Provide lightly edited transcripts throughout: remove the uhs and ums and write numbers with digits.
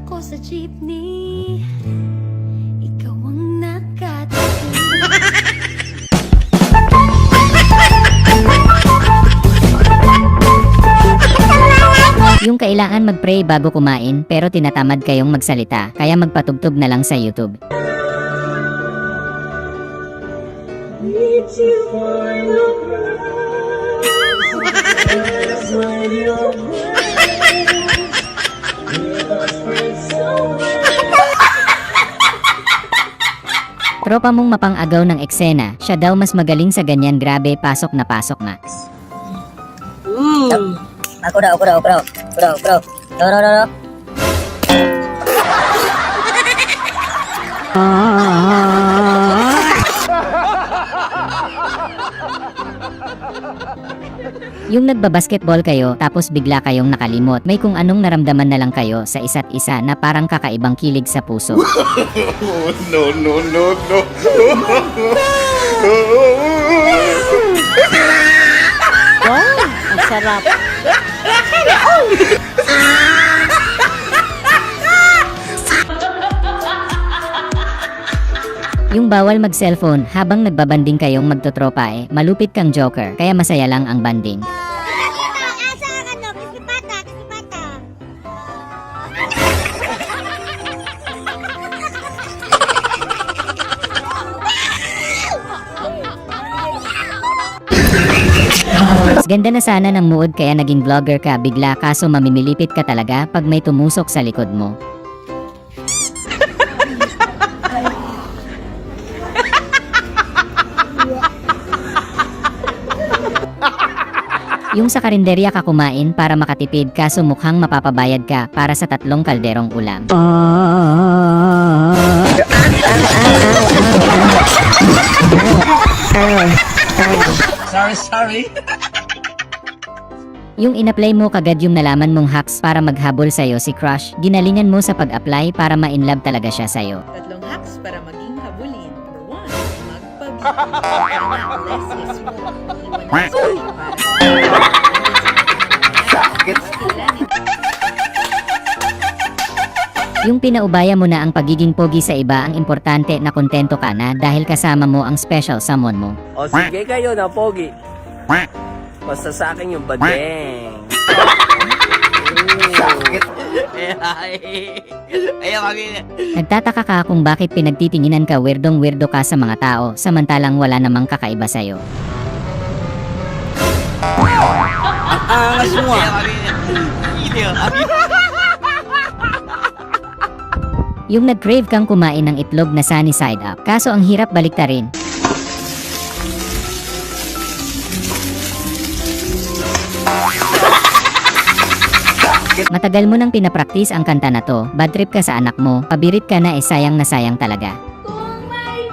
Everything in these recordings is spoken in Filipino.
ako sa jeepney, ikaw ang nakatabi. Yung kailangan mag-pray bago kumain pero tinatamad kayong magsalita, kaya magpatugtog na lang sa YouTube. Tropa mong mapang-agaw ng eksena, siya daw mas magaling sa ganyan, grabe, pasok na pasok nga. Ako daw. No. Yung nagbabasketball kayo tapos bigla kayong nakalimot, may kung anong naramdaman na lang kayo sa isa't isa na parang kakaibang kilig sa puso. No. Wow, ang sarap. Yung bawal mag-cellphone habang nagbabanding kayong magtotropa, malupit kang joker, kaya masaya lang ang banding. Ganda na sana ng mood kaya naging vlogger ka bigla, kaso mamimilipit ka talaga pag may tumusok sa likod mo. Yung sa karinderya ka kumain para makatipid kaso mukhang mapapabayad ka para sa 3 kalderong ulam. Sorry. Yung in-apply mo kagad yung nalaman mong hacks para maghabol sa'yo si crush, ginalingan mo sa pag-apply para ma-inlove talaga siya sa'yo. 3 hacks para maging habulin. Number 1, magpabigay. Less is more. Yung pinaubaya mo na ang pagiging pogi sa iba, ang importante na kontento ka na dahil kasama mo ang special someone mo. O sige kayo na pogi. Basta sa akin yung badeng. Nagtataka ka kung bakit pinagtitinginan ka, weirdong-weirdo ka sa mga tao, samantalang wala namang kakaiba sa'yo. Angas mo Yung nag-crave kang kumain ng itlog na sunny side up, kaso ang hirap baliktarin. Matagal mo nang pinapraktis ang kanta na to, bad trip ka sa anak mo, pabirit ka na, sayang na sayang talaga. Kung may balik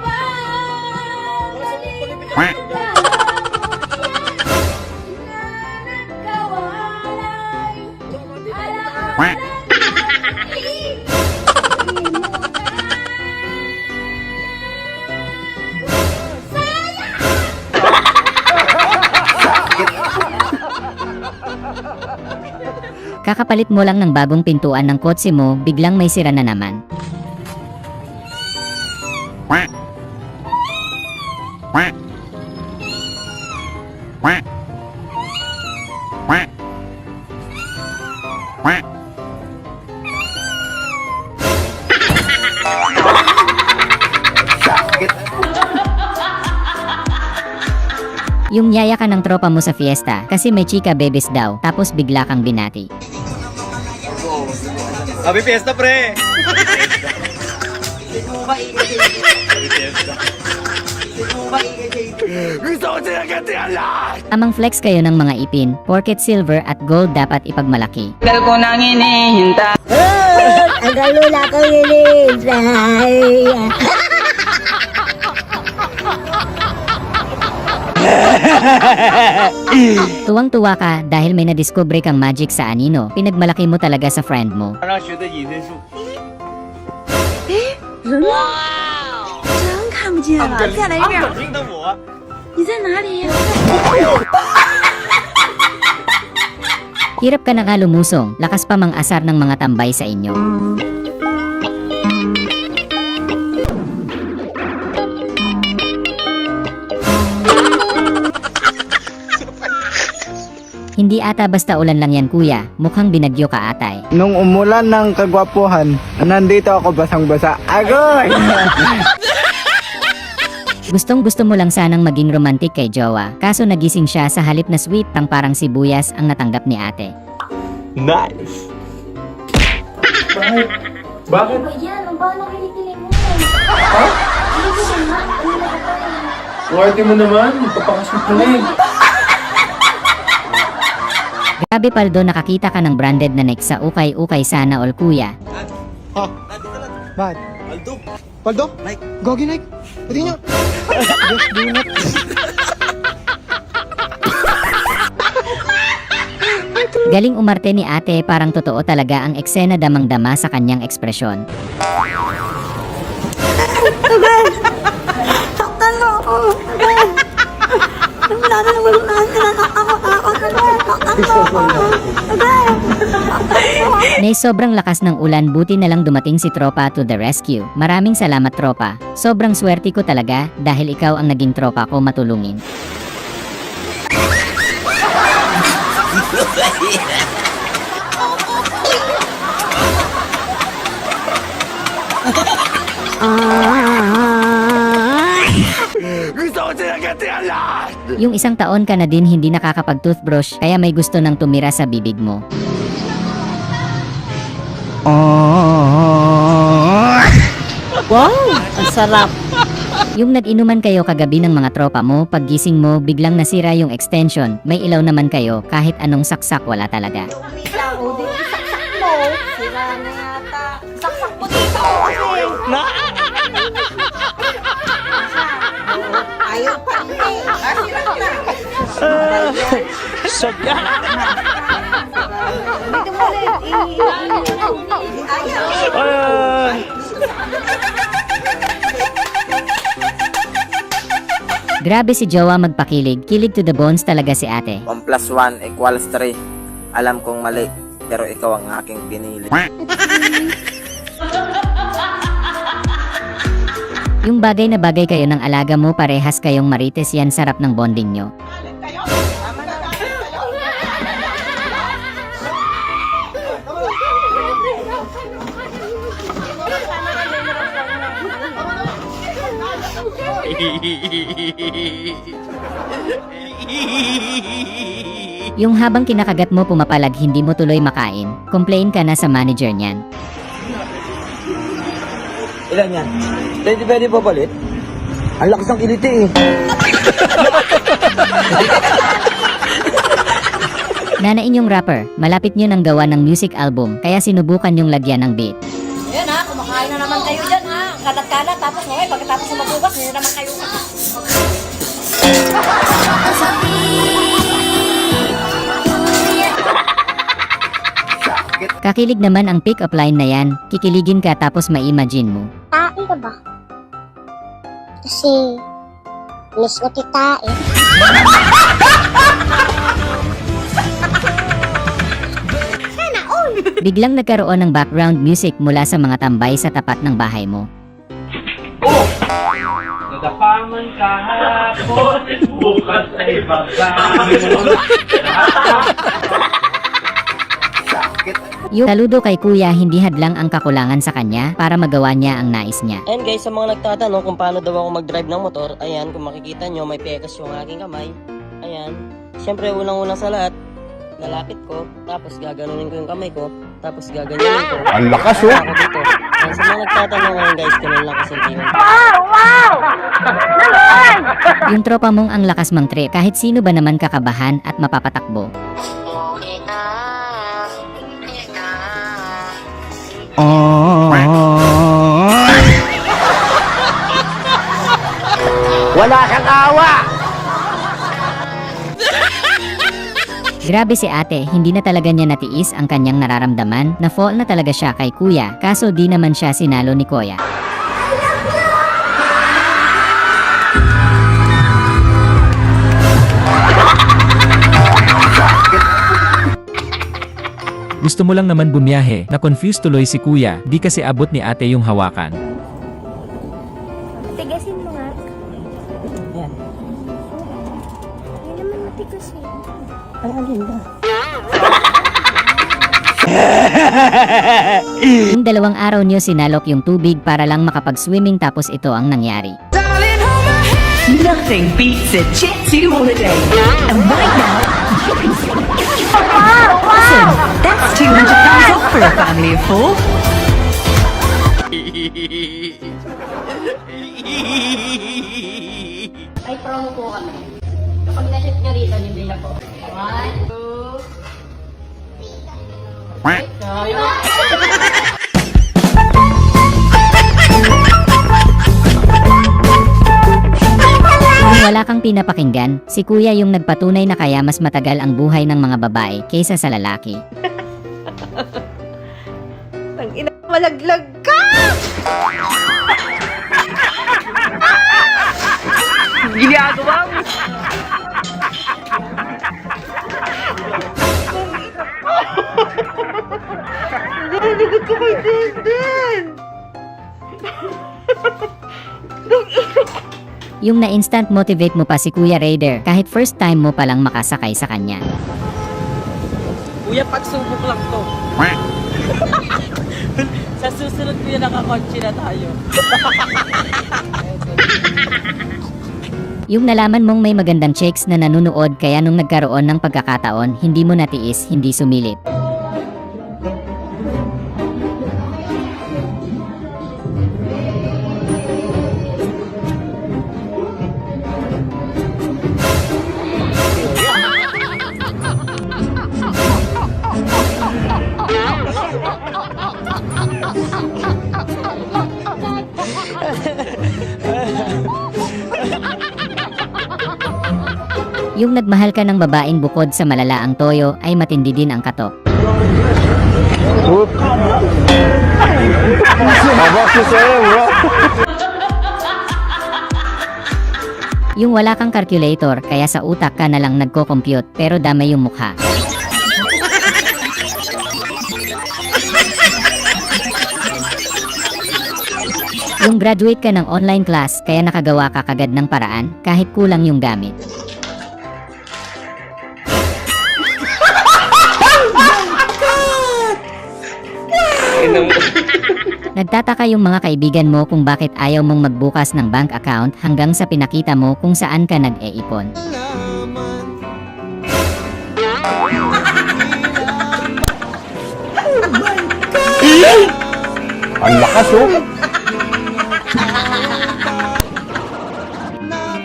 Kakapalit mo lang ng bagong pintuan ng kotse mo, biglang may sira na naman. Yung yaya ka ng tropa mo sa fiesta kasi may chika bebes daw, tapos bigla kang binati. Happy Fiesta, pre! Amang flex kayo ng mga ipin, porket silver at gold dapat ipagmalaki. Tagal ko nang hinihintay. Ang galula ko hinihintay. Tuwang-tuwa ka dahil may nadiskubre kang magic sa anino, pinagmalaki mo talaga sa friend mo. 真看不见了，再来一遍。你在哪里？ Hirap ka na nga lumusong, lakas pa mang asar ng mga tambay sa inyo. Hindi ata basta ulan lang yan kuya, mukhang binagyo ka atay. Nung umulan ng kagwapuhan, nandito ako basang-basa. Agoy! Gustong gusto mo lang sanang maging romantic kay jowa, kaso nagising siya sa halip na sweet parang sibuyas ang natanggap ni ate. Nice. Bakit? Ano ba yan? Ang ba nang kinikilig mo? Ha? Hindi ko na. Ano na ka tayo? Swerte mo naman. Papakasweet mo na eh. Grabe Paldo, nakakita ka ng branded na neck sa ukay-ukay sana all kuya. Bakit? Paldo? Like? Gogi Nike? Pwede nga. Just do it. Galing umarte ni ate, parang totoo talaga ang eksena, damang-dama sa kanyang ekspresyon. Saktan mo ako. Wala na naman ako. Saktan mo ako. Nay, sobrang lakas ng ulan, buti na lang dumating si tropa to the rescue. Maraming salamat tropa. Sobrang swerte ko talaga dahil ikaw ang naging tropa ko matulungin. Yung isang taon ka na din hindi nakakapag-toothbrush, kaya may gusto nang tumira sa bibig mo. Wow, ang sarap. Yung nag-inuman kayo kagabi ng mga tropa mo, paggising mo, biglang nasira yung extension, may ilaw naman kayo, kahit anong saksak wala talaga. O, di saksak mo. Sira na yata. Saksak mo dito kasi. Ayaw pa rin. Sobya! Dito mo ulit. Grabe si Jowa magpakilig, kilig to the bones talaga si ate. 1 + 1 = 3. Alam kong mali, pero ikaw ang aking pinili. Yung bagay na bagay kayo ng alaga mo, parehas kayong marites, yan sarap ng bonding nyo. Yung habang kinakagat mo pumapalag hindi mo tuloy makain, complain ka na sa manager niyan. Ilan yan? Pwede pa palit? Ang lakas ng kiliti eh. Nanain yung rapper, malapit nyo nang gawa ng music album, kaya sinubukan yung lagyan ng beat. Ayan ha, kumakain na naman kayo dyan ha. Kalat-kalat, tapos okay, pagkatapos na mabugas, hindi naman kayo Kakilig naman ang pick-up line na yan, kikiligin ka tapos ma-imagine mo. Tae ka ba? Kasi, miss ko titae. Biglang nagkaroon ng background music mula sa mga tambay sa tapat ng bahay mo. Nadapaman kahapon, bukas ay Yung saludo kay kuya, hindi hadlang ang kakulangan sa kanya para magawa niya ang nais niya. And guys, sa mga nagtatanong kung paano daw ako mag-drive ng motor, ayan, kung makikita nyo, may pekas yung aking kamay. Ayan. Siyempre, unang-unang sa lahat, lalapit ko, tapos gaganunin ko yung kamay ko, tapos gaganyanin ko. Ang lakas oh! Ako dito. Ayan, sa mga nagtatanong ngayon guys, ganun lang kasimple yun. Yung tropa mong ang lakas mang trip, kahit sino ba naman kakabahan at mapapatakbo. Wala kang awa! Grabe si ate, hindi na talaga niya natiis ang kanyang nararamdaman, na fall na talaga siya kay kuya, kaso di naman siya sinalo ni kuya. Gusto mo lang naman bumiyahe, na confused tuloy si kuya, di kasi abot ni ate yung hawakan. Tigasin mo nga. Ayan. Hindi naman matigas eh. Ay, alin ba? Yung 2 araw niyo sinalok yung tubig para lang makapag-swimming tapos ito ang nangyari. Nothing beats a Jetty holiday. And right now, listen, that's £200 off for a family of 4. May promo po kami. Kapag na-shoot nyo rito, libre na po. 1, 2, Kung wala kang pinapakinggan, si kuya yung nagpatunay na kaya mas matagal ang buhay ng mga babae kaysa sa lalaki. Ang ina, malaglag ka! Ginagawa mo. Nalalagot ko kay Denden! Yung na-instant motivate mo pa si Kuya Raider kahit first time mo palang makasakay sa kanya. Kuya, pagsubok lang to. Sa susunod kuya, nakakotse na tayo. Yung nalaman mong may magandang chicks na nanunood kaya nung nagkaroon ng pagkakataon, hindi mo natiis, hindi sumilip. Yung nagmahal ka ng babaeng bukod sa malala ang toyo ay matindi din ang katok. Yung wala kang calculator kaya sa utak ka na lang nagko-compute pero damay yung mukha. Yung graduate ka ng online class kaya nakagawa ka kagad ng paraan kahit kulang yung gamit. Nagtataka yung mga kaibigan mo kung bakit ayaw mong magbukas ng bank account hanggang sa pinakita mo kung saan ka nag-eipon. Ang lakas oh!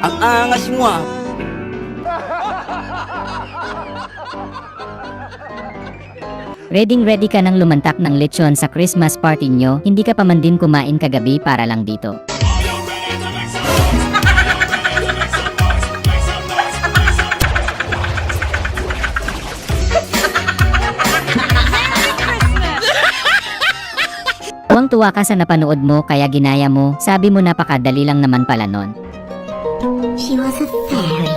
Ang angas mo ah. Ready ka nang lumantak ng lechon sa Christmas party nyo, hindi ka pa man din kumain kagabi para lang dito. Tuwang-tuwa ka sa napanood mo kaya ginaya mo, sabi mo napakadali lang naman pala nun. She was a fairy.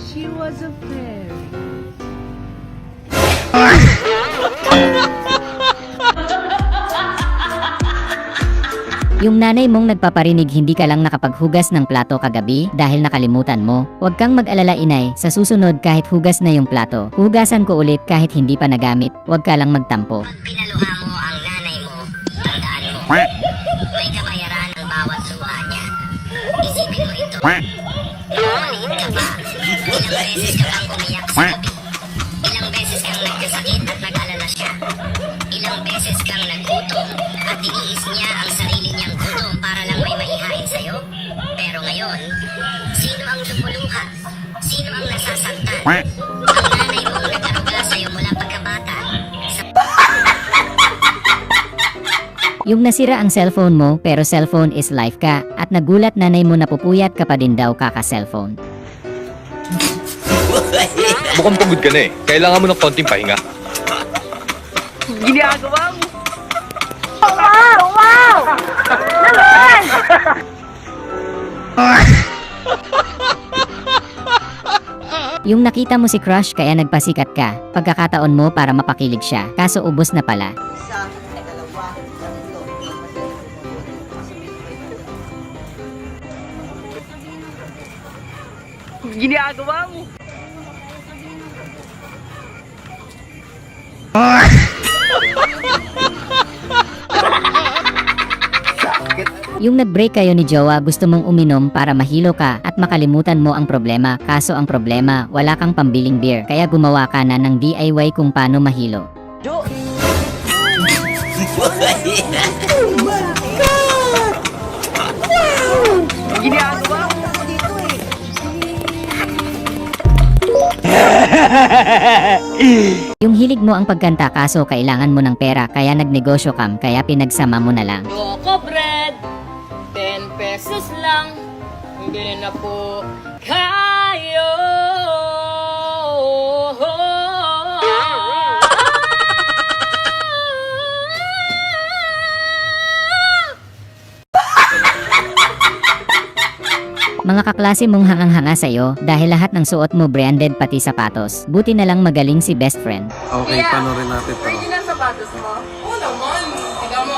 She was a fairy. Yung nanay mong nagpaparinig hindi ka lang nakapaghugas ng plato kagabi dahil nakalimutan mo, huwag kang mag-alala inay, sa susunod kahit hugas na yung plato, hugasan ko ulit kahit hindi pa nagamit, huwag ka lang magtampo. Pinaluha mo ang nanay mo. Tandaan mo. May kabayaran ang bawat luha niya. Isipin mo ito. Nung maliit ka pa, ilang beses ka bang umiyak sa gabi? Ilang beses kang nagkasakit at nag-alala siya? Ilang beses kang nagutom at iniis niya ang sarili niyang gutom para lang may maihain sa'yo? Pero ngayon, sino ang lumuluha? Sino ang nasasaktan? Ang nanay mong nag-aruga sa'yo mula pagkabata. Yung nasira ang cellphone mo pero cellphone is life ka at nagulat nanay mo napupuyat ka pa din daw kaka-cellphone. Mukhang pagod ka na eh. Kailangan mo ng konting pahinga. Ginagawa mo. Yung nakita mo si crush kaya nagpasikat ka, pagkakataon mo para mapakilig siya, kaso ubos na pala. Isa, dalawa, tatlo. Ginagawa mo. Yung nag-break kayo ni Jowa, gusto mong uminom para mahilo ka at makalimutan mo ang problema. Kaso ang problema, wala kang pambiling beer. Kaya gumawa ka na ng DIY kung paano mahilo. Yung hilig mo ang pagkanta kaso kailangan mo ng pera kaya nagnegosyo kam kaya pinagsama mo na lang. Choco bread, 10 pesos lang. Bili na po kayo. Mga kaklase mong hangang-hanga sa'yo dahil lahat ng suot mo branded pati sapatos. Buti na lang magaling si best friend. Okay, panoorin natin to. Original sapatos mo? Oo naman. Tingnan mo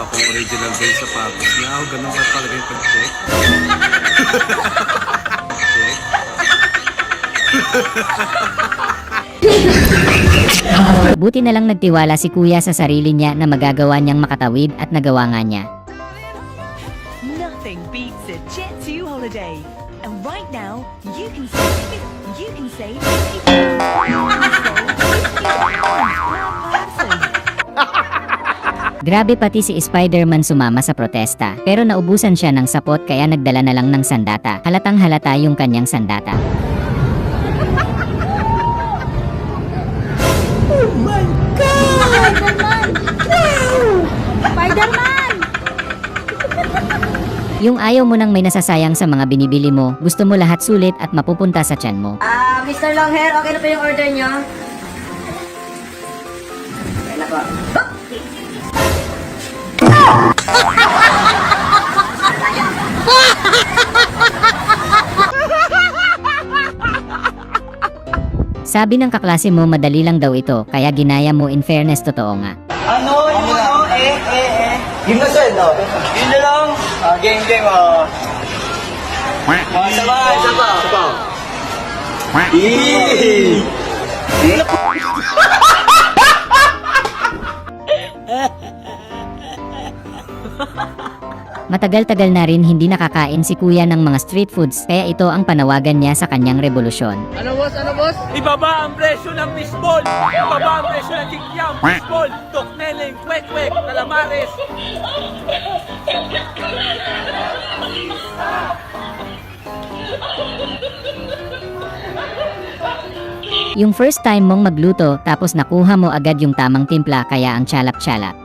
Kung original ba yung sapatos niya. Ganun ba talaga yung pag-check? Check. Buti na lang nagtiwala si kuya sa sarili niya na magagawa niyang makatawid at nagawa nga niya. Nothing beats a Jet2 holiday. And right now, you can save 50 Grabe pati si Spider-Man sumama sa protesta, pero naubusan siya ng sapot kaya nagdala na lang ng sandata. Halatang halata yung kanyang sandata. Spider-Man! Yung ayaw mo nang may nasasayang sa mga binibili mo, gusto mo lahat sulit at mapupunta sa tiyan mo. Mr. Longhair, okay na pa yung order nyo? Okay na po. Sabi ng kaklase mo madali lang daw ito, kaya ginaya mo. In fairness, totoo nga. Yun na sir, no? Yun na lang. Game, Sabay. Matagal-tagal na rin hindi nakakain si kuya ng mga street foods, kaya ito ang panawagan niya sa kanyang revolusyon. Ibaba ang presyo ng fishball! Ibaba ang presyo ng kikyam! Fishball! Tokneleng! Kwek-kwek! Calamares! Yung first time mong magluto, tapos nakuha mo agad yung tamang timpla kaya ang chalap-chalap.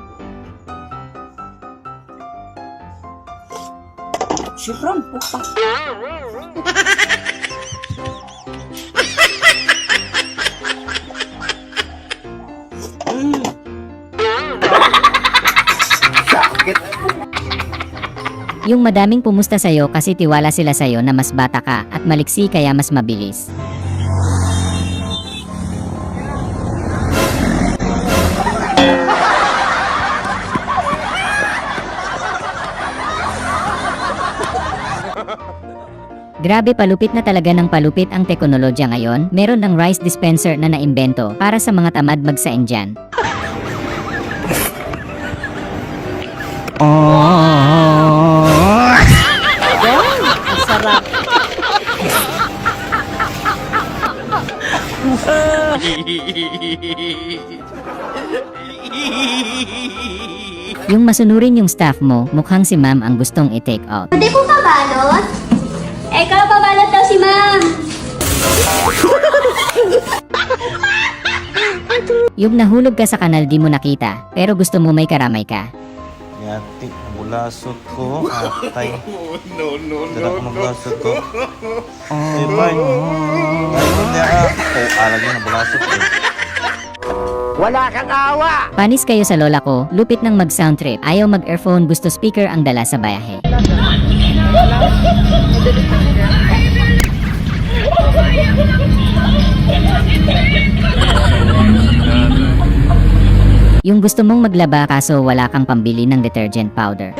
Syukron po pa. Yung madaming pumusta sa'yo kasi tiwala sila sa'yo na mas bata ka at maliksi kaya mas mabilis. Grabe, palupit na talaga ng palupit ang teknolohiya ngayon. Meron ng rice dispenser na naimbento para sa mga tamad magsaing dyan. Sarap. Yung masunurin yung staff mo, mukhang si ma'am ang gustong i-take out. Pwede po pabalot? Ikaw pabalot daw si ma'am. Yung nahulog ka sa kanal di mo nakita, pero gusto mo may karamay ka. Yati, bulasot ko. Atay. Dala ko magbulasot ko. Ay, bye. Ay, hindi alam niya na bulasot ko. Panis kayo sa lola ko, lupit ng mag-sound trip. Ayaw mag-earphone, gusto speaker ang dala sa bayahe. Yung gusto mong maglaba kaso wala kang pambili ng detergent powder.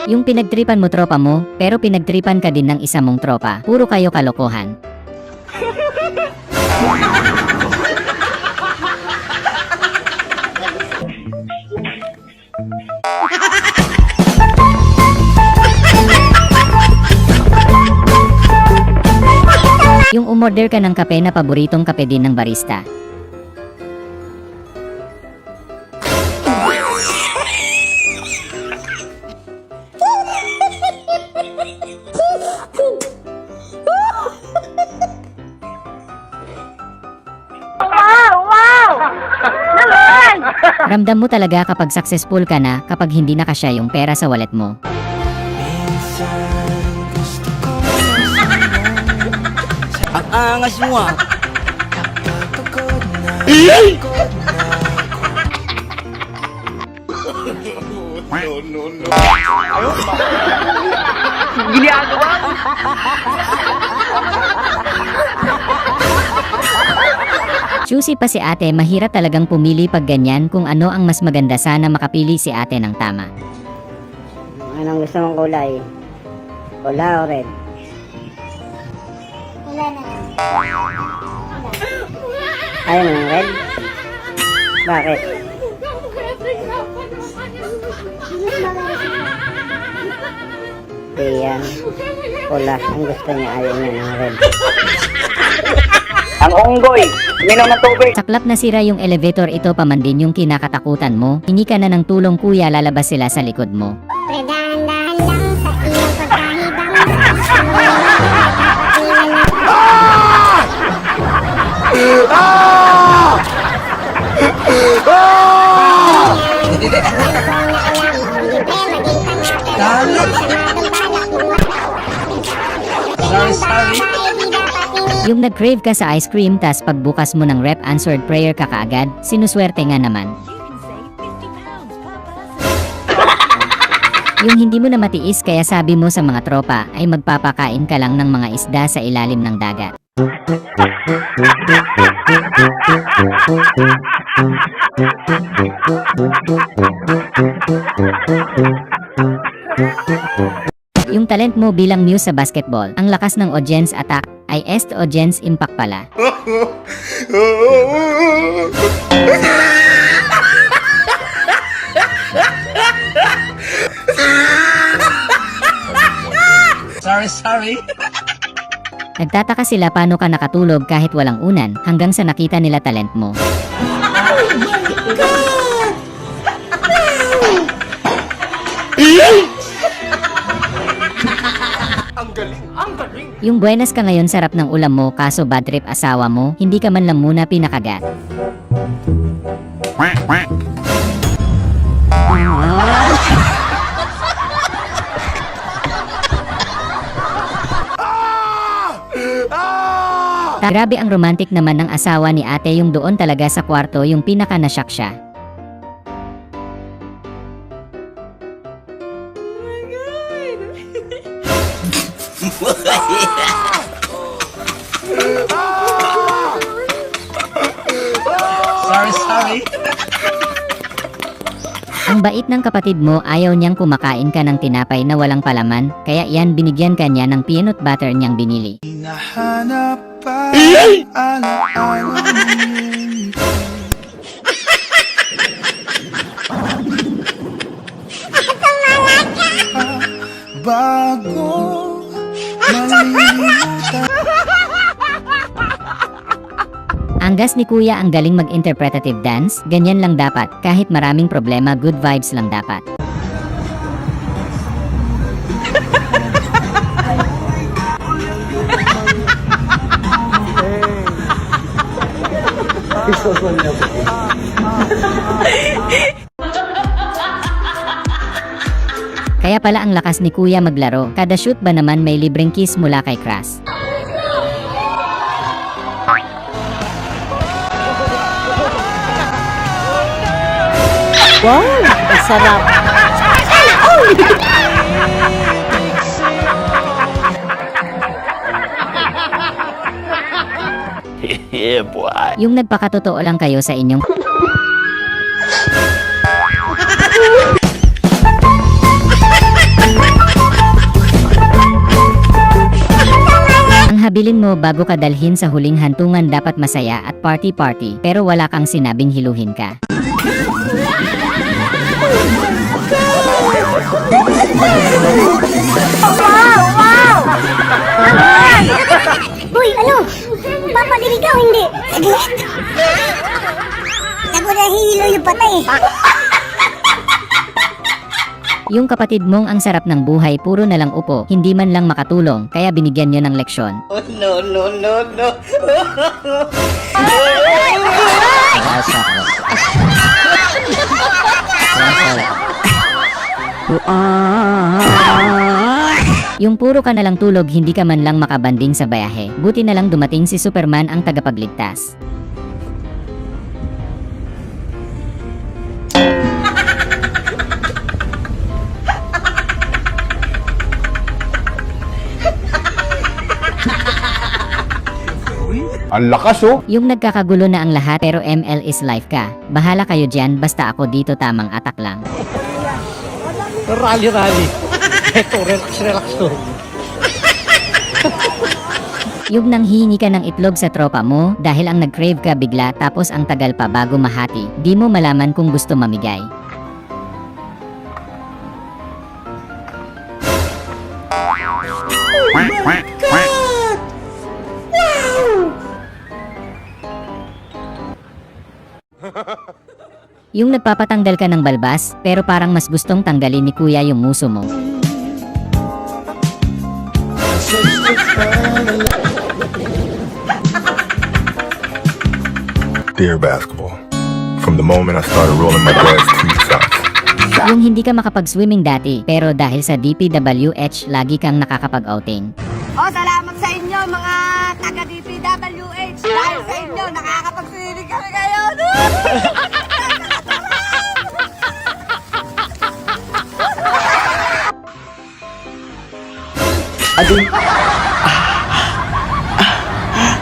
Yung pinagtripan mo tropa mo, pero pinagtripan ka din ng isa mong tropa. Puro kayo kalokohan. Yung umorder ka ng kape na paboritong kape din ng barista. Ramdam mo talaga kapag successful ka na kapag hindi na kasya yung pera sa wallet mo. Ang angas mo ah. Choosy pa si ate, mahirap talagang pumili pag ganyan. Kung ano ang mas maganda, sana makapili si ate ng tama. Anong gusto mong kulay? Wala o red? Wala na lang. Ayaw mo ng red? Bakit? Di yan. Pula. Ang gusto niya, ayaw niya ng red. Ang unggoy! Minom ng tubig! Saklap na sira yung elevator, ito pa man din yung kinakatakutan mo. Hingi ka na ng tulong kuya, lalabas sila sa likod mo. Pre, dahan-dahan lang sa iyong pagkahibang. Yung nag-crave ka sa ice cream, tas pagbukas mo ng rep, answered prayer ka kaagad, sinuswerte nga naman. Yung hindi mo na matiis, kaya sabi mo sa mga tropa ay magpapakain ka lang ng mga isda sa ilalim ng dagat. Yung talent mo bilang muse sa basketball, ang lakas ng audience attack ay est audience impact pala. Sorry. Nagtataka sila paano ka nakatulog kahit walang unan, hanggang sa nakita nila talent mo. Yung buenas ka ngayon, sarap ng ulam mo, kaso bad trip asawa mo, hindi ka man lang muna pinakagat. Grabe ang romantic naman ng asawa ni ate, yung doon talaga sa kwarto yung pinaka nashock siya. Sorry. Ang bait ng kapatid mo, ayaw niyang kumakain ka ng tinapay na walang palaman, kaya yan binigyan ka niya ng peanut butter niyang binili. Ang gas ni kuya, ang galing mag-interpretative dance, ganyan lang dapat, kahit maraming problema, good vibes lang dapat. Kaya pala ang lakas ni kuya maglaro, kada shoot ba naman may libreng kiss mula kay Crush. Wow! Ang sarap! Yung nagpakatotoo lang kayo sa inyong Kakabilin mo bago ka dalhin sa huling hantungan, dapat masaya at party-party, pero wala kang sinabing hiluhin ka. Uy, ano? Papadilig ka o hindi? Saglit. Ako na hihilo yung patay. Yung kapatid mong ang sarap ng buhay, puro na lang upo, hindi man lang makatulong, kaya binigyan nyo ng leksyon. Oh, no, no, no, no. Yung puro ka na lang tulog, hindi ka man lang makabanding sa bayahe. Buti na lang dumating si Superman, ang tagapagligtas. Ang lakas oh! Yung nagkakagulo na ang lahat pero ML is life ka. Bahala kayo dyan, basta ako dito tamang atak lang. Rally. Eto, relax to. Yung nanghihingi ka ng itlog sa tropa mo dahil ang nag-crave ka bigla tapos ang tagal pa bago mahati, di mo malaman kung gusto mamigay. Yung nagpapatanggal ka ng balbas, pero parang mas gustong tanggalin ni kuya yung muso mo. Dear basketball, from the moment I started rolling my dad's tweet socks. Yung hindi ka makapag-swimming dati, pero dahil sa DPWH, lagi kang nakakapag-outing. Oh, salamat sa inyo mga taga-DPWH. Dahil sa inyo, nakakapagsinig kami ngayon.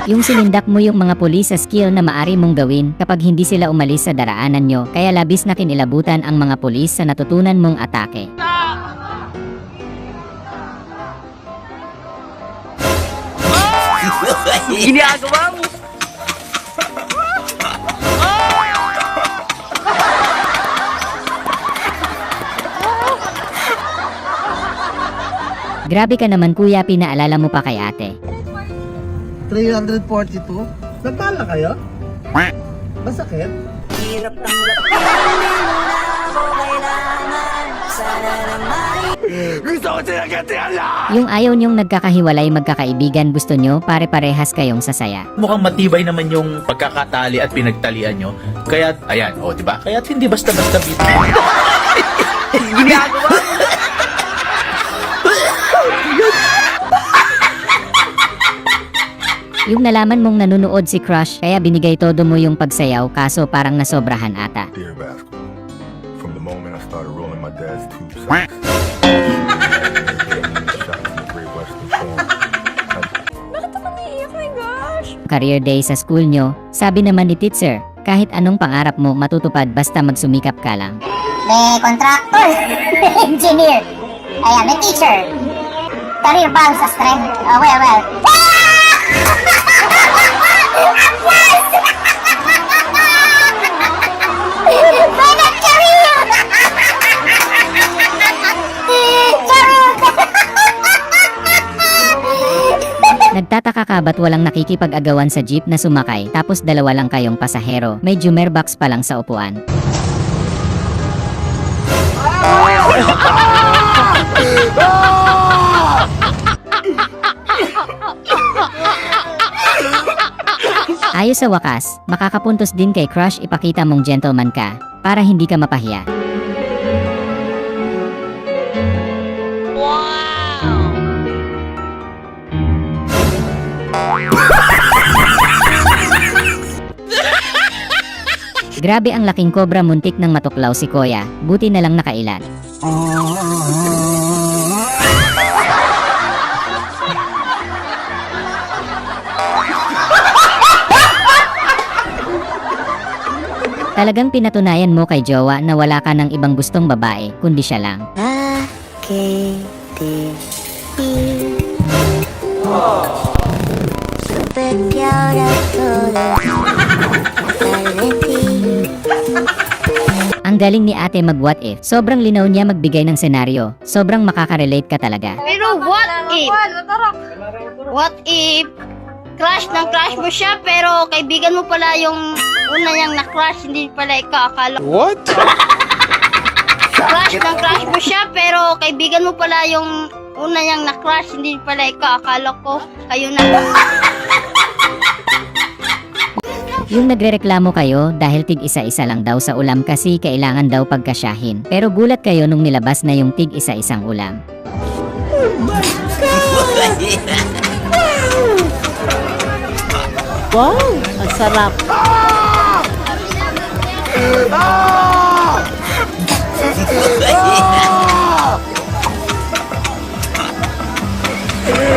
Yung sinindak mo yung mga pulis sa skill na maari mong gawin kapag hindi sila umalis sa daraanan nyo, kaya labis na kinilabutan ang mga pulis sa natutunan mong atake. Ginagawa mo! Grabe ka naman kuya, pinaalala mo pa kay ate. 342? Nagtala kayo? Masakit? Hirap tanggap. Yung ayaw nyong nagkakahiwalay magkakaibigan, gusto nyo pare-parehas kayong sasaya. Mukhang matibay naman yung pagkakatali at pinagtalian nyo. Kaya, ayan, o, diba? Kaya't hindi basta-basta bito. Ginagawa mo! Yung nalaman mong nanunood si Crush, kaya binigay todo mo yung pagsayaw, kaso parang nasobrahan ata. Dear basketball, from the moment I started rolling my dad's tube socks. Shots in the Great Western Form. Bakit naman naiiyak, my gosh? Career day sa school nyo, sabi naman ni teacher, kahit anong pangarap mo matutupad basta magsumikap ka lang. May contractor, may engineer, ayan, may teacher. Career pa sa strength. Well. Nagtataka ka ba't walang nakikipag-agawan sa jeep na sumakay tapos dalawa lang kayong pasahero, may jumperbox pa lang sa upuan. Ayos sa wakas, makakapuntos din kay Crush, ipakita mong gentleman ka, para hindi ka mapahiya. Grabe ang laking kobra, muntik ng matuklaw si Kuya, buti na lang nakailan. Talagang pinatunayan mo kay jowa na wala ka ng ibang gustong babae, kundi siya lang. Ang galing ni ate mag what if. Sobrang linaw niya magbigay ng senaryo. Sobrang makaka-relate ka talaga. Pero what if crush ng crush mo siya pero kaibigan mo pala yung una niyang na-crush, hindi pala ikaw akala. What? Crush ng crush mo siya pero kaibigan mo pala yung una niyang na-crush, hindi pala ikaw akala ko kayo na. Yung nagrereklamo kayo dahil tig isa-isa lang daw sa ulam kasi kailangan daw pagkasyahin. Pero gulat kayo nung nilabas na yung tig isa-isang ulam. Wow, ang sarap.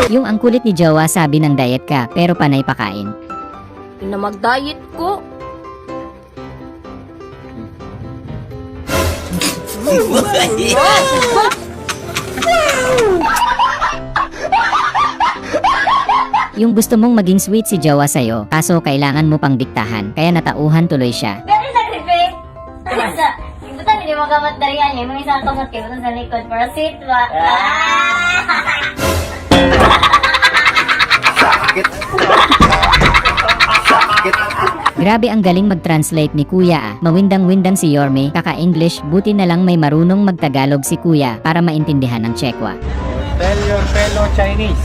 Yung ang kulit ni Jowa sabi ng diet ka pero panay pakain. Na mag-diet ko. Yung gusto mong maging sweet si Jowa sa'yo, kaso kailangan mo pang diktahan, kaya natauhan tuloy siya. Pero sacrifice. Yung butang hindi mo gamat darihan yung isang kamot kayo butang sa likod para sweet ba? Grabe ang galing mag-translate ni Kuya ah. Mawindang-windang si Yorme, kaka-English, buti na lang may marunong mag-Tagalog si Kuya para maintindihan ng Chekwa. Tell your fellow Chinese,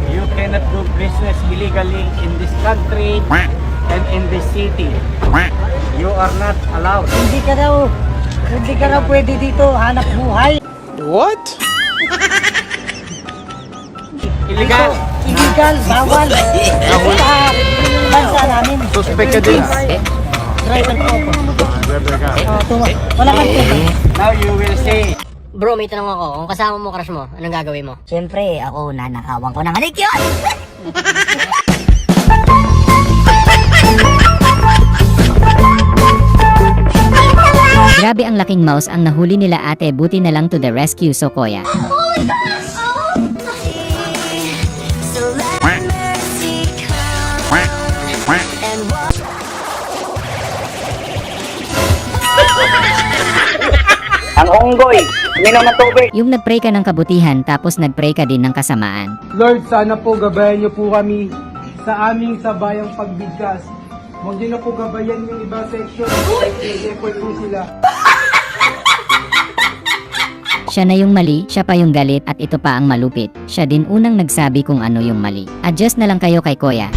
you cannot do business illegally in this country and in this city. You are not allowed. Hindi ka raw pwede dito hanap buhay. What? Illegal. Illegal, bawal. Sa bansa namin. Suspect ka din. Driver ko ako. Wala kang tubig. Now you will see. Bro, may tanong ako. Kung kasama mo crush mo, anong gagawin mo? Siyempre, ako nanakawan ko ng anik yun. Grabe ang laking mouse ang nahuli nila ate, buti na lang to the rescue Sokoya. Ang unggoy, minom ng tubig. Yung nagpray ka ng kabutihan tapos nagpray ka din ng kasamaan. Lord, sana po gabayan niyo po kami sa aming sabayang pagbigkas. Huwag niyo na po gabayan yung iba section. Effort po sila. Siya na yung mali, siya pa yung galit at ito pa ang malupit. Siya din unang nagsabi kung ano yung mali. Adjust na lang kayo kay Kuya.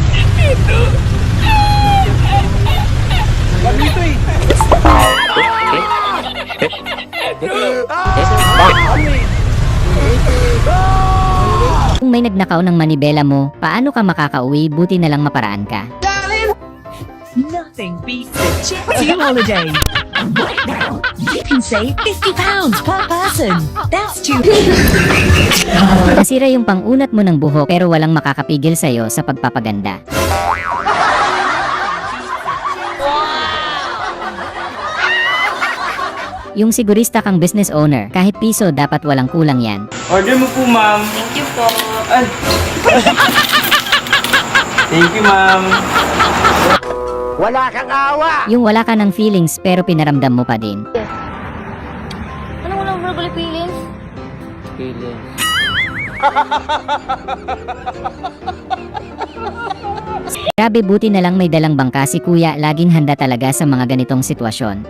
Kung may nagnakaw ng manibela mo, paano ka makakauwi? Buti na lang maparaan ka. Nothing beats the Chipsy holiday. Right now, you can save £50 per person. That's too. Nasira yung pangunat mo ng buhok pero walang makakapigil sa'yo sa pagpapaganda. Yung sigurista kang business owner, kahit piso dapat walang kulang yan. Order mo po, ma'am. Thank you po. Thank you, ma'am. Wala kang awa. Yung wala ka ng feelings pero pinaramdam mo pa din. Ano mo lang verbal feelings? Grabe, buti na lang may dalang bangka si Kuya, laging handa talaga sa mga ganitong sitwasyon.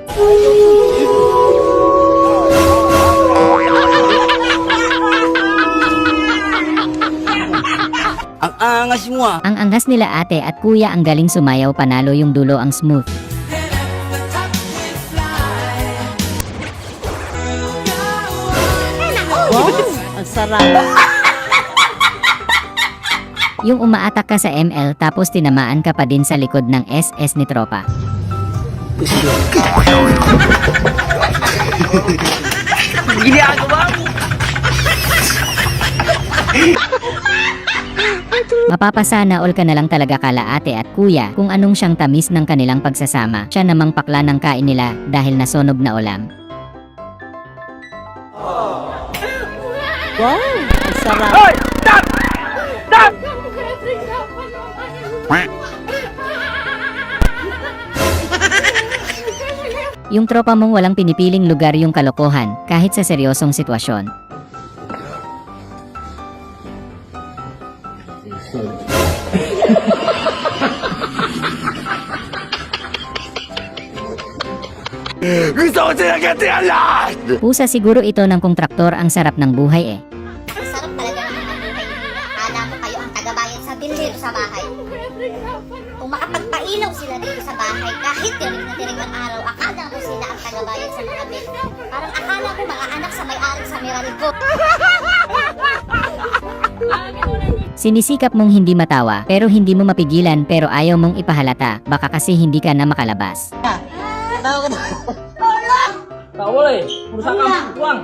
Ang angas mo ah. Ang angas nila ate at Kuya ang galing sumayaw, panalo yung dulo ang smooth. Wow, ang sarap. Yung umaatak ka sa ML tapos tinamaan ka pa din sa likod ng SS ni tropa. Ginagawa mo. Mapapasana all ka na lang talaga kala ate at Kuya kung anong siyang tamis ng kanilang pagsasama. Siya namang pakla ng kain nila dahil nasunog na ulam. Wow, ang sarap. Hoy! Stop! Stop! Yung tropa mong walang pinipiling lugar yung kalokohan, kahit sa seryosong sitwasyon. Gusto ko silang gantihan lahat! Pusa siguro ito ng kontraktor ang sarap ng buhay eh. Ang sarap talaga ng mga buhay. Akala mo kayo ang tagabayan sa bill dito sa bahay. Kung makapagpailaw sila dito sa bahay, kahit tinig na tinig ang araw, akala mo sila ang tagabayan sa mga bill. Parang akala mo mga anak sa may-ari sa Meralco. Sinisikap mong hindi matawa, pero hindi mo mapigilan pero ayaw mong ipahalata, baka kasi hindi ka na makalabas. Tahu boleh, urusan kamu uang.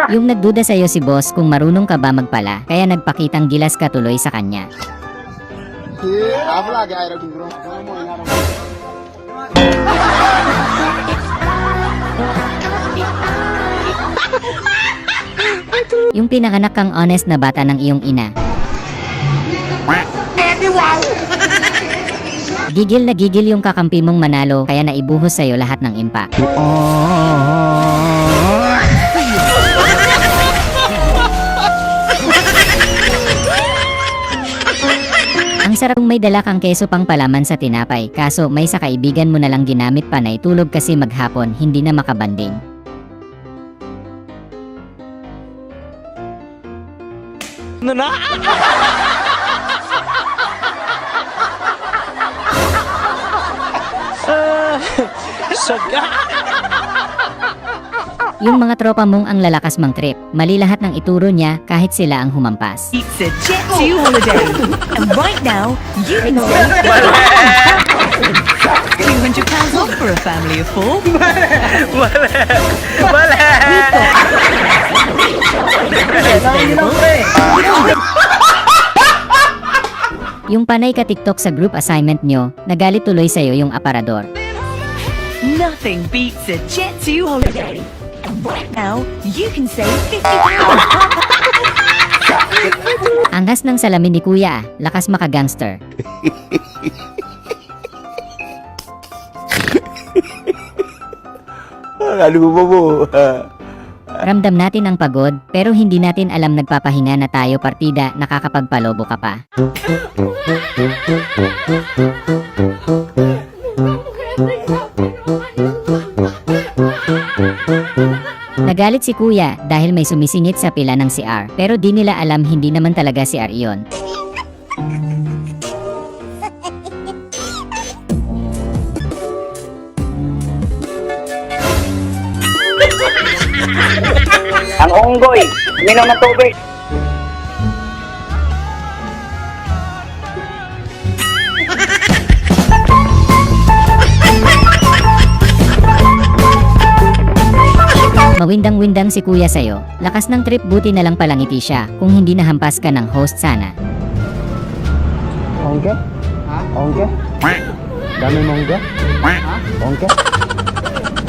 Yung nagduda sa'yo si boss kung marunong ka ba magpala, kaya nagpakitang gilas ka tuloy sa kanya. Yung pinanganak kang honest na bata ng iyong ina. Gigil na gigil yung kakampi mong manalo kaya naibuhos sa'yo lahat ng impact. Ang sarap kung may dala kang keso pang palaman sa tinapay, kaso may sa kaibigan mo na lang ginamit panay tulog kasi maghapon hindi na makabanding. Ano na? Saga! Yung mga tropa mong ang lalakas mang trip, mali lahat ng ituro niya kahit sila ang humampas. It's a Jet 2 holiday. And right now, you can save £200 off for a family of 4. Yung panay ka TikTok sa group assignment nyo, nagalit tuloy sa'yo yung aparador. Nothing beats a Jet 2 holiday. And right now, you can save £50 Angas ng salamin ni kuya, lakas maka-gangster. Ano ba mo? Ramdam natin ang pagod, pero hindi natin alam nagpapahinga na tayo partida, nakakapagpalobo ka pa. Nagalit si kuya dahil may sumisingit sa pila ng CR, pero di nila alam hindi naman talaga CR iyon. Ang unggoy, minom ng tubig. Mawindang-windang si kuya sa'yo, lakas ng trip buti na lang palangiti siya, kung hindi nahampas ka ng host sana. Ongke? Ongke? Dami mongga? Ongke?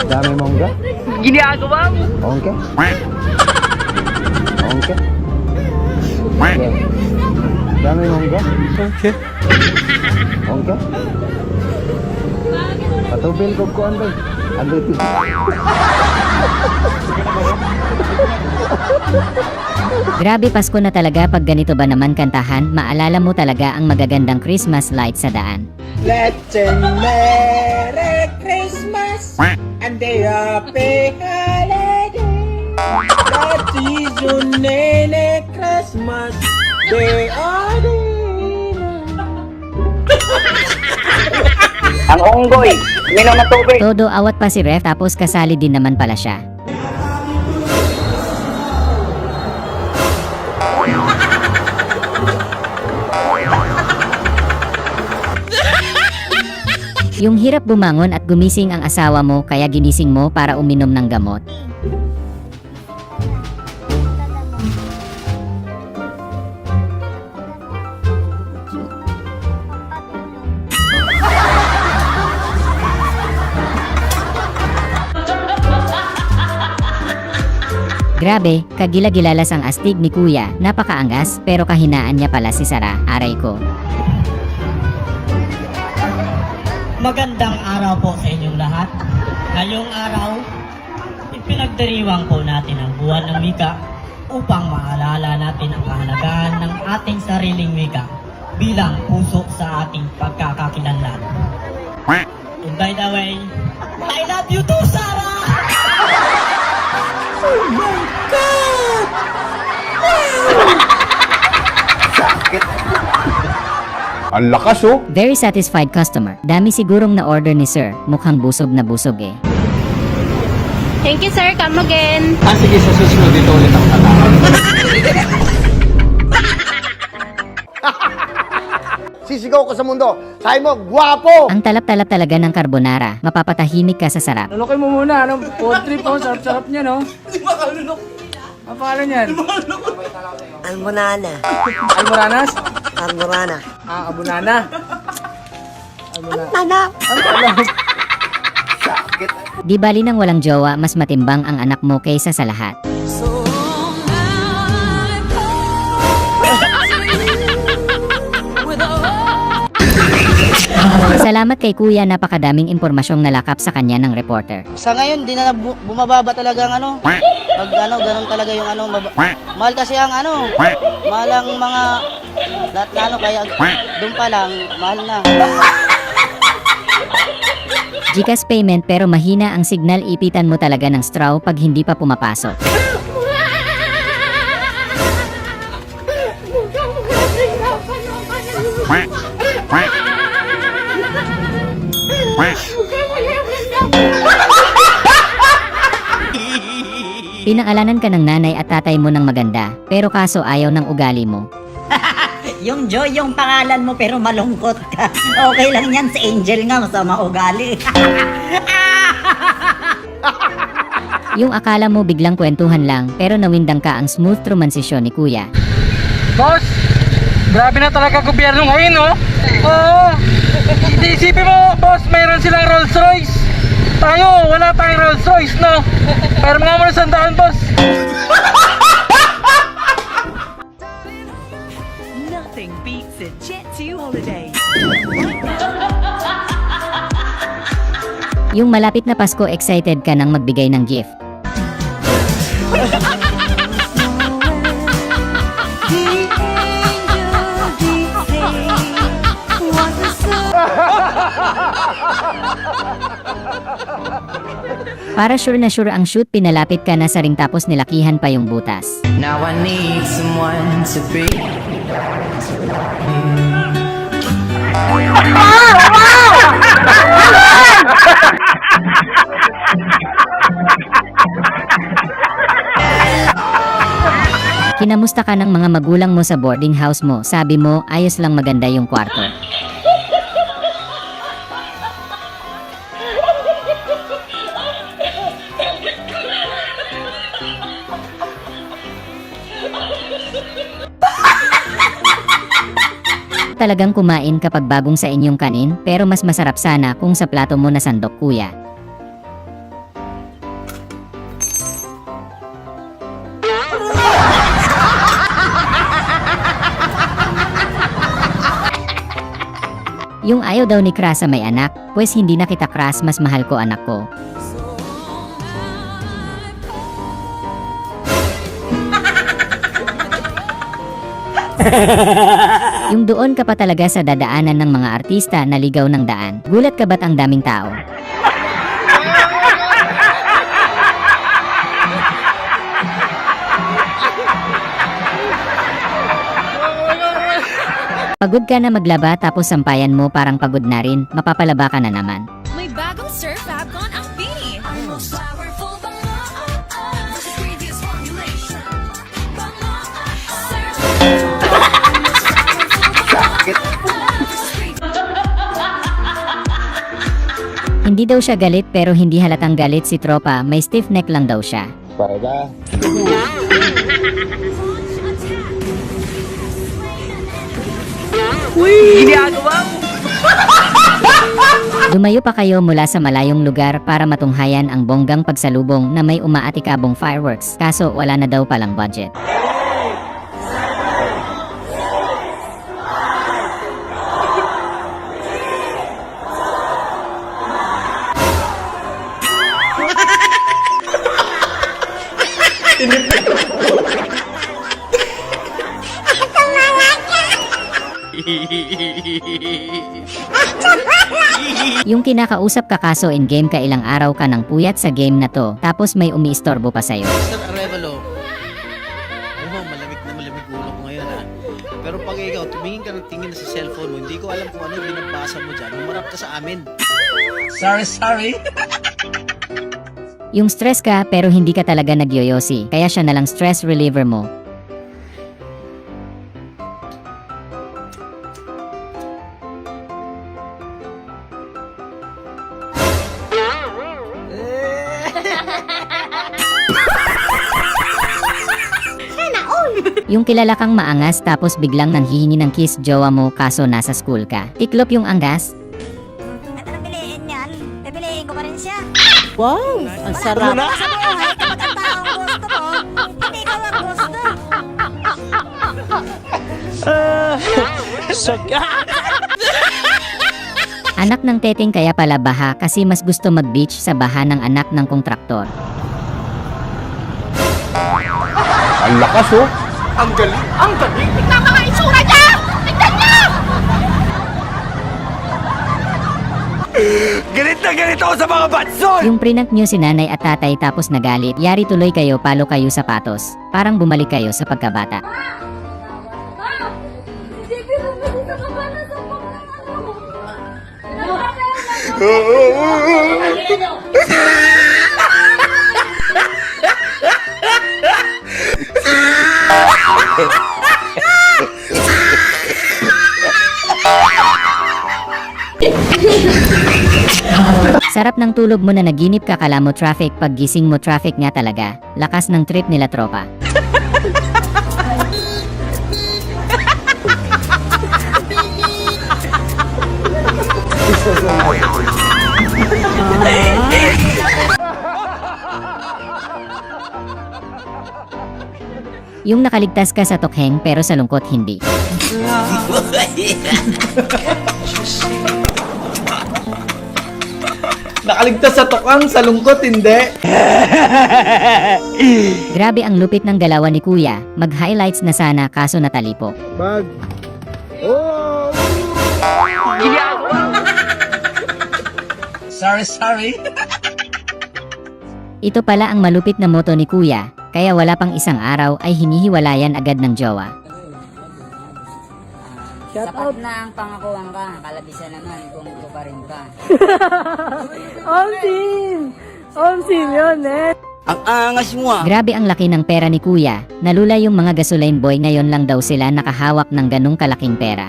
Dami mongga? Ginagawa mo. Ongke? Ongke? Dami mongga? Ongke? Ongke? Patubil ko ko anday. Anday ito. Grabe Pasko na talaga pag ganito ba naman kantahan, maalala mo talaga ang magagandang Christmas light sa daan. Let's sing Merry Christmas and a happy holiday. That is your Merry Christmas. Day are Ang unggoy, minom ng tubig. Todo awat pa si Ref tapos kasali din naman pala siya. Yung hirap bumangon at gumising ang asawa mo kaya ginising mo para uminom ng gamot. Grabe, kagila-gilalas ang astig ni kuya, napakaangas, pero kahinaan niya pala si Sara, aray ko. Magandang araw po sa inyong lahat. Ngayong araw, ipinagdiriwang po natin ang buwan ng wika upang maalala natin ang kahalagahan ng ating sariling wika bilang puso sa ating pagkakakilanlan. And by the way, I love you too, Sarah! Oh my God! Ang lakas oh! Very satisfied customer. Dami sigurong na order ni sir, mukhang busog na busog eh. Thank you, sir. Come again. Sige, sa susunod dito ulit ang tatawag. Sisigaw ka sa mundo. Sabi mo, gwapo! Ang talap-talap talaga ng carbonara, mapapatahimik ka sa sarap. Lulokin mo muna, ano? Food trip oh, sarap-sarap niya, no? Hindi makalunok. Ang pangalan niyan? Almonana. Almoranas? Almonana. Abunana. Almonana. Di bali nang walang jowa, mas matimbang ang anak mo kaysa sa lahat. Salamat kay kuya, napakadaming impormasyong nalakap sa kanya ng reporter. Sa ngayon, di na bumababa talaga ang ano. Pag ano, ganun talaga yung ano. Mahal kasi ang ano. Mahal ang mga lahat na ano, kaya doon pa lang, mahal na. GCash payment pero mahina ang signal, ipitan mo talaga ng straw pag hindi pa pumapasok. Pinangalanan ka ng nanay at tatay mo ng maganda, pero kaso ayaw ng ugali mo. Yung Joy yung pangalan mo pero malungkot ka. Okay lang yan, si Angel nga masama ugali. Yung akala mo biglang kwentuhan lang, pero nawindang ka ang smooth transisyon ni kuya. Boss, grabe na talaga gobyerno ngayon, no? Oo. Hindi isipin mo, boss, mayroon silang Rolls Royce. Tayo, wala tayong Rolls Royce, no? Pero mga muna sandaan, boss. Nothing beats a Jet2 holiday. Yung malapit na Pasko, excited ka nang magbigay ng gift. Para sure na sure ang shoot, pinalapit ka na sa ring tapos nilakihan pa yung butas. Now I need someone to be. Kinamusta ka ng mga magulang mo sa boarding house mo, sabi mo, ayos lang, maganda yung kwarto. Talagang kumain kapag bagong sa inyong kanin, pero mas masarap sana kung sa plato mo na sandok, kuya. Yung ayaw daw ni Kras sa may anak, pues hindi na kita Kras, mas mahal ko anak ko. Yung doon ka pa talaga sa dadaanan ng mga artista na ligaw ng daan. Gulat ka ba't ang daming tao? Pagod ka na maglaba tapos sampayan mo parang pagod na rin, mapapalaba ka na naman. May bagong Surf Fabcon ang Bini. Hindi daw siya galit pero hindi halatang galit si tropa, may stiff neck lang daw siya. Para Ginagawa mo! Lumayo pa kayo mula sa malayong lugar para matunghayan ang bonggang pagsalubong na may umaatikabong fireworks, kaso wala na daw palang budget. Yung kinakausap ka kaso in game ka ilang araw ka ng puyat sa game na to, tapos may umiistorbo pa sa'yo. Mr. Arevalo, alam mo, malamig na malamig ulo ko ngayon ha. Pero pag ikaw, tumingin ka ng tingin sa cellphone mo, hindi ko alam kung ano binabasa mo dyan. Humarap ka sa amin. Sorry. Yung stress ka pero hindi ka talaga nagyoyosi, kaya siya nalang stress reliever mo. Yung kilala kang maangas tapos biglang nanghihingi ng kiss jowa mo kaso nasa school ka. Tiklop yung angas. At anong piliin yan? Pipiliin ko pa rin siya. Wow, ang sarap. Sa buhay, kapag ang taong gusto mo, hindi ko ang gusto. Anak ng teteng kaya pala baha kasi mas gusto mag-beach sa baha ng anak ng kontraktor. Ang lakas oh! Ang galing! Ang galing! Tignan mga itsura niya! Tignan niya! Galit na galit ako sa mga batson! Yung prinant nyo si nanay at tatay tapos nagalit, yari tuloy kayo palo kayo sapatos. Parang bumalik kayo sa pagkabata. Sarap ng tulog mo na naginip ka kala mo traffic, pag gising mo traffic nga talaga. Lakas ng trip nila tropa. Yung nakaligtas ka sa tokheng pero sa lungkot hindi. Nakaligtas sa tokang, sa lungkot, hindi. Grabe ang lupit ng galawan ni kuya, mag-highlights na sana kaso natalipo. Bag. Oh! Sorry. Ito pala ang malupit na moto ni kuya, kaya wala pang isang araw ay hinihiwalayan agad ng jowa. Sapat na ang pangakuan ka, kalabisan naman kung pa rin ka. Omsin yun eh. Ang angas mo ah. Grabe ang laki ng pera ni kuya, nalula yung mga gasoline boy ngayon lang daw sila nakahawak ng ganung kalaking pera.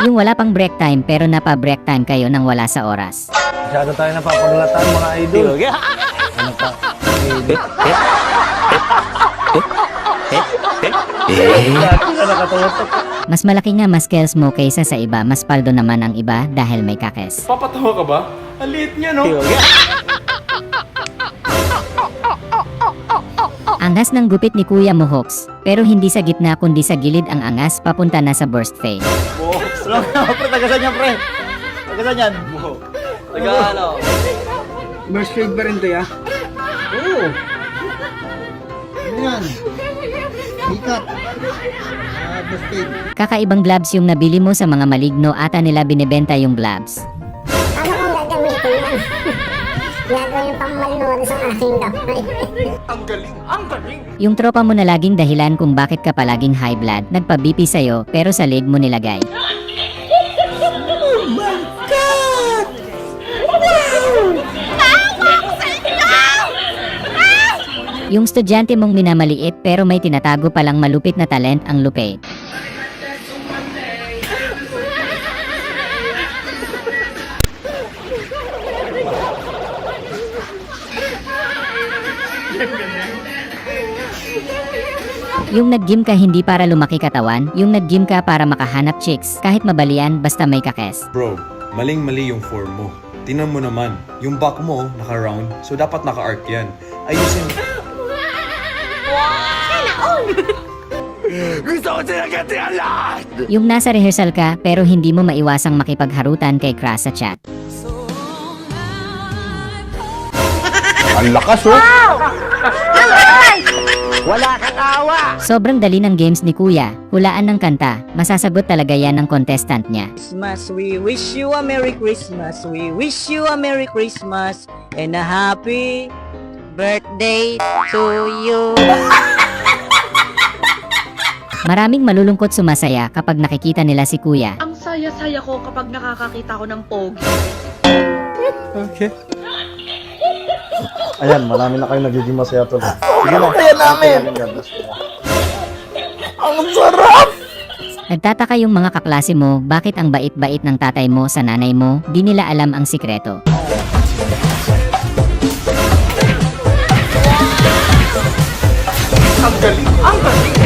Yung wala pang break time pero napa-break time kayo nang wala sa oras. Masyado tayo napapagulatan mga idol. Ano pa? Mas malaki nga mas skills mo kaysa sa iba, mas paldo naman ang iba dahil may kakes. Papatawa ka ba? Ang liit niya no? Angas ng gupit ni Kuya Mohawks, pero hindi sa gitna kundi sa gilid ang angas papunta na sa burst face. Pre, tagasan niya pre. Tagasan yan. Taga ano? Burst fade ba rin to ya? Oo. Ano yan? Ikat. Burst fade. Kakaibang gloves yung nabili mo sa mga maligno ata nila binebenta yung gloves. Ano kung gagamitin yan? Gagawin yung pangmalinood sa aking kamay. Ang galing! Ang galing! Yung tropa mo na laging dahilan kung bakit ka palaging high blood, nagpa-BP sa'yo pero sa leg mo nilagay. Oh my God! Yung estudyante mong minamaliit pero may tinatago palang malupit na talent ang lupit. Yung nag-gym ka hindi para lumaki katawan, yung nag-gym ka para makahanap chicks, kahit mabalian basta may kakes. Bro, maling-mali yung form mo. Tingnan mo naman, yung back mo naka-round, so dapat naka-arc yan. Ayusin. Gusto ko sinagati ang lahat! Yung nasa rehearsal ka pero hindi mo maiwasang makipagharutan kay crush sa chat. Ang lakas oh! Wala kang awa! Sobrang dali ng games ni Kuya, hulaan ng kanta, masasagot talaga yan ng contestant niya. Christmas, we wish you a Merry Christmas. We wish you a Merry Christmas and a happy birthday to you. Maraming malulungkot sumasaya kapag nakikita nila si Kuya. Ang saya-saya ko kapag nakakakita ko ng pogi. Okay. Ayan, marami na kayo nagiging masaya to. Sige na. Ayan namin! Ang sarap! Nagtataka yung mga kaklase mo bakit ang bait-bait ng tatay mo sa nanay mo, di nila alam ang sikreto. Ang galing! Ang galing!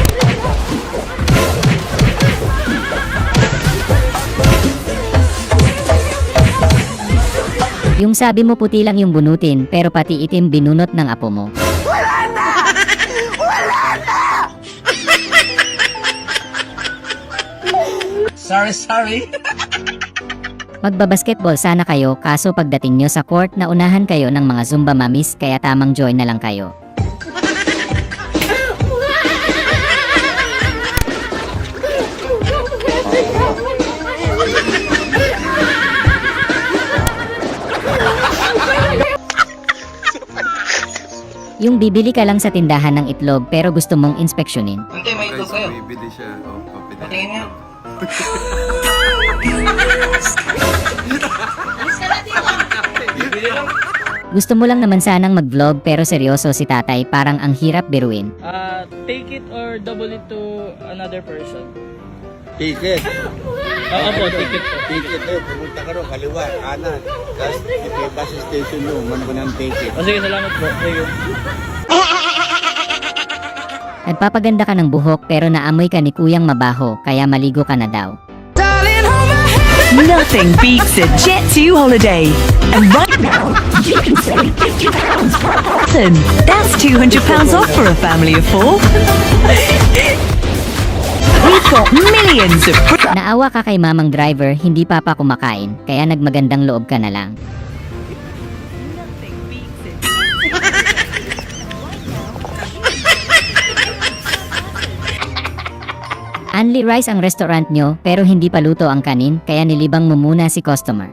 Yung sabi mo puti lang yung bunutin pero pati itim binunot ng apo mo. Wala na! Wala na! Sorry. Magbabasketball sana kayo kaso pagdating nyo sa court naunahan kayo ng mga Zumba mamis kaya tamang join na lang kayo. Yung bibili ka lang sa tindahan ng itlog pero gusto mong inspeksyonin. Ante, may itlog kayo. Bibili siya. Oh, Patingin nga. Gusto mo lang naman sanang mag-vlog pero seryoso si tatay parang ang hirap biruin. Take it or double it to another person. Ticket. Oo po, ticket po. Ticket eh, pumunta ka ro, kaliwa, kanan. Tapos, ito yung bus station mo, man ko ng ticket. O sige, salamat po. Thank you. Nagpapaganda ka ng buhok pero naamoy ka ni kuyang mabaho kaya maligo ka na daw. Nothing beats a Jet2 holiday. And right now, you can save £50 per person. That's £200 off for a family of 4. We've got millions of... Naawa ka kay mamang driver hindi pa kumakain kaya nagmagandang loob ka na lang. Only rice ang restaurant nyo pero hindi pa luto ang kanin kaya nilibang mo muna si customer.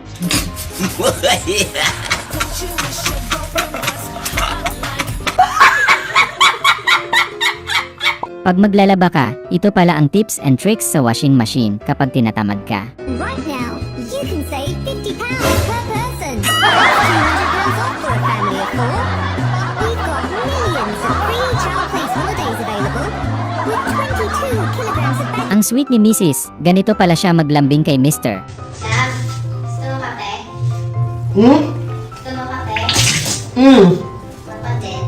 Pag maglalaba ka, ito pala ang tips and tricks sa washing machine kapag tinatamad ka. Right now, you can save £50 per person. £200 off for a family of 4. We've got millions of free child place holidays available with 22 kilograms of Ang sweet ni Mrs. Ganito pala siya maglambing kay Mr. Sam, gusto mo kape? Gusto mo kape? Papa din.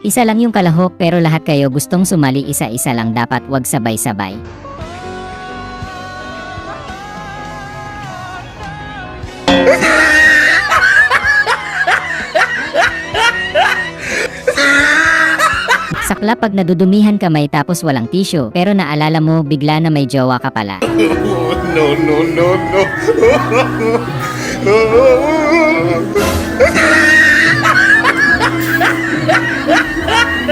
Isa lang yung kalahok pero lahat kayo gustong sumali isa-isa lang dapat wag sabay-sabay. Sakla pag nadudumihan kamay tapos walang tissue pero naalala mo bigla na may jowa ka pala. No, no, no, no.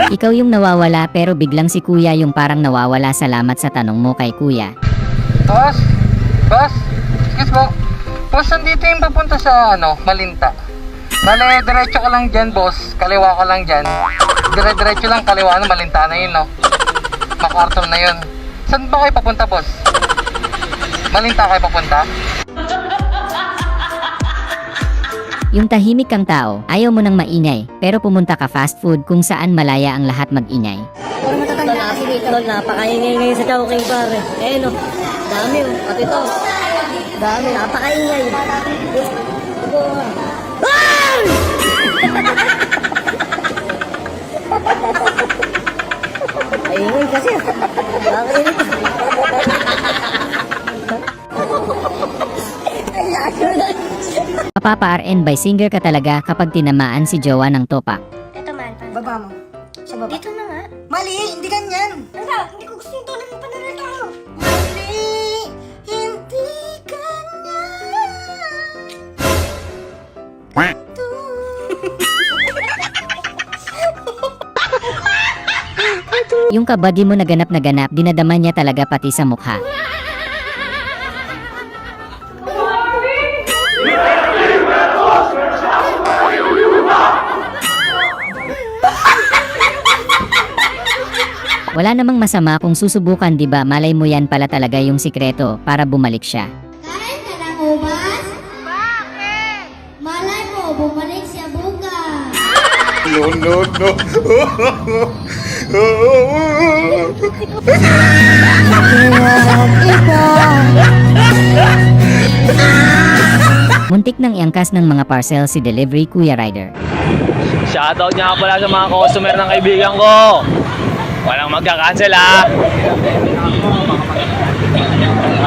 Ikaw yung nawawala pero biglang si kuya yung parang nawawala. Salamat sa tanong mo kay kuya. Boss? Boss? Excuse po. Boss, nandito yung papunta sa Malinta. Bale, diretso ka lang dyan, boss. Kaliwa ka lang dyan. Diretso lang, kaliwa na, Malinta na yun, no? MacArthur na yun. Saan ba kayo papunta, boss? Malinta kayo papunta? Yung tahimik kang tao, ayaw mo nang maingay, pero pumunta ka fast food kung saan malaya ang lahat mag-ingay. Parang matatanda kasi dito, napakaingay ngayon sa Chowking pare. Eh no, dami oh, pati to. Dami, napakaingay. Ingay kasi. Mapapa-RN by singer ka talaga kapag tinamaan si jowa ng topak. Ito man. Baba mo. Sa baba. Dito na nga. Mali, hindi ganyan. Hindi ko gusto yung tono ng pananalita mo. Mali, hindi ganyan. Yung kabady mo na ganap, dinadama niya talaga pati sa mukha. Wala namang masama kung susubukan, 'di ba? Malay mo yan pala talaga yung sikreto para bumalik siya. Kain ka ng ubas? Bakit? Malay mo, bumalik siya bukas. No, no, no. Muntik nang iangkas ng mga parcel si delivery Kuya Rider. Shoutout nga pala sa mga customer ng kaibigan ko. Walang magka-cancel ha.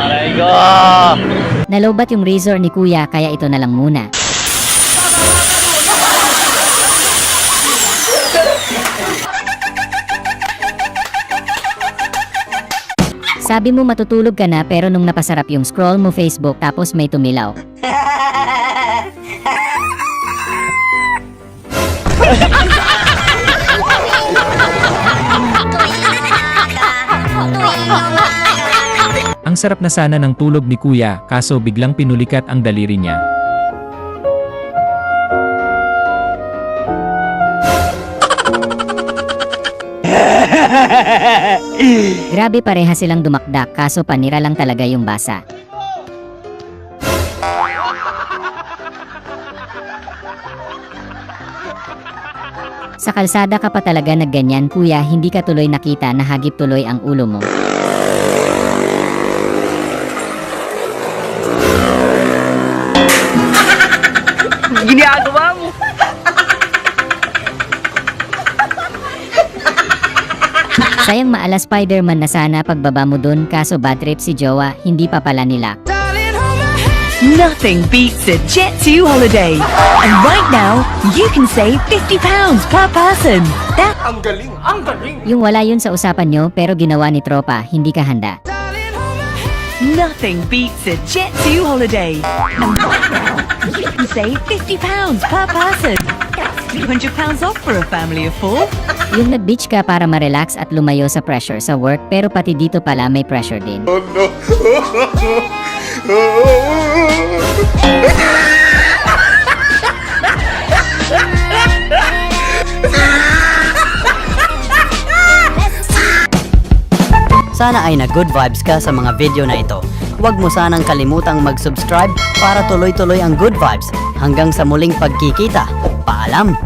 Aray ko. Nalobat yung razor ni Kuya kaya ito na lang muna. Sabi mo matutulog ka na pero nung napasarap yung scroll mo Facebook tapos may tumilaw. Ang sarap na sana ng tulog ni Kuya, kaso biglang pinulikat ang daliri niya. Grabe, pareha silang dumakdak kaso panira lang talaga yung basa. Sa kalsada ka pa talaga nagganyan Kuya, hindi ka tuloy nakita na hagip tuloy ang ulo mo. Ginagawa mo. Sayang maala Spider-Man na sana pagbaba mo dun kaso bad trip si jowa, hindi pa pala nila. Nothing beats a Jet2 holiday. And right now, you can save £50 per person. That Ang galing, ang galing. Yung wala yun sa usapan nyo pero ginawa ni tropa, hindi ka handa. nothing beats a Jet2 holiday. And you can save £50 per person. That's £200 off for a family of 4. Yung nag-beach ka para ma-relax at lumayo sa pressure sa work pero pati dito pala may pressure din. Oh no. Sana ay na-good vibes ka sa mga video na ito. Huwag mo sanang kalimutang mag-subscribe para tuloy-tuloy ang good vibes. Hanggang sa muling pagkikita. Paalam!